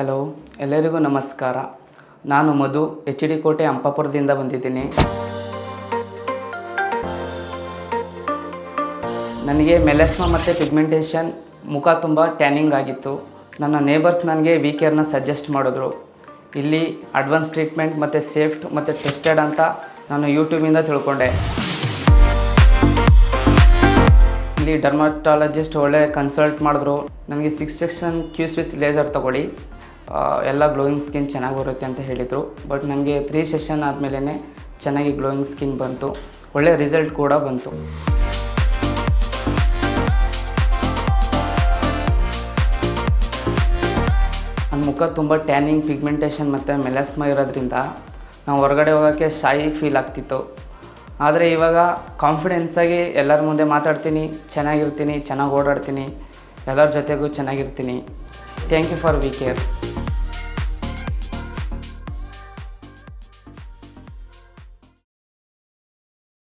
Hello, ಎಲ್ಲರಿಗೂ ನಮಸ್ಕಾರ. ನಾನು ಮಧು, HD ಕೋಟೆ ಅಂಪಾಪುರದಿಂದ ಬಂದಿದ್ದೀನಿ. ನನಗೆ ಮೆಲಸ್ಮಾ ಮತ್ತು ಪಿಗ್ಮೆಂಟೇಷನ್, ಮುಖ ತುಂಬ ಟ್ಯಾನಿಂಗ್ ಆಗಿತ್ತು. ನನ್ನ ನೇಬರ್ಸ್ ನನಗೆ ವಿಕೇರ್ನ ಸಜೆಸ್ಟ್ ಮಾಡಿದ್ರು. ಇಲ್ಲಿ ಅಡ್ವಾನ್ಸ್ ಟ್ರೀಟ್ಮೆಂಟ್ ಮತ್ತು ಸೇಫ್ಟ್ ಮತ್ತು ಟೆಸ್ಟೆಡ್ ಅಂತ ನಾನು ಯೂಟ್ಯೂಬಿಂದ ತಿಳ್ಕೊಂಡೆ. ಇಲ್ಲಿ ಡರ್ಮಟಾಲಜಿಸ್ಟ್ ಒಳ್ಳೆ ಕನ್ಸಲ್ಟ್ ಮಾಡಿದ್ರು. ನನಗೆ 6 ಸೆಕ್ಷನ್ Q-ಸ್ವಿಚ್ ಲೇಸರ್ ತೊಗೊಳ್ಳಿ, ಎಲ್ಲ ಗ್ಲೋಯಿಂಗ್ ಸ್ಕಿನ್ ಚೆನ್ನಾಗಿ ಬರುತ್ತೆ ಅಂತ ಹೇಳಿದರು. ಬಟ್ ನನಗೆ 3 ಸೆಷನ್ ಆದಮೇಲೆ ಚೆನ್ನಾಗಿ ಗ್ಲೋಯಿಂಗ್ ಸ್ಕಿನ್ ಬಂತು, ಒಳ್ಳೆ ರಿಸಲ್ಟ್ ಕೂಡ ಬಂತು. ನನ್ನ ಮುಖ ತುಂಬ ಟ್ಯಾನಿಂಗ್, ಪಿಗ್ಮೆಂಟೇಷನ್ ಮತ್ತು ಮೆಲಸ್ಮಾ ಇರೋದ್ರಿಂದ ನಾವು ಹೊರಗಡೆ ಹೋಗೋಕ್ಕೆ ಶಾಯಿ ಫೀಲ್ ಆಗ್ತಿತ್ತು. ಆದರೆ ಇವಾಗ ಕಾನ್ಫಿಡೆನ್ಸಾಗಿ ಎಲ್ಲರ ಮುಂದೆ ಮಾತಾಡ್ತೀನಿ, ಚೆನ್ನಾಗಿರ್ತೀನಿ, ಚೆನ್ನಾಗಿ ಓಡಾಡ್ತೀನಿ, ಎಲ್ಲರ ಜೊತೆಗೂ ಚೆನ್ನಾಗಿರ್ತೀನಿ. Thank you for VCare.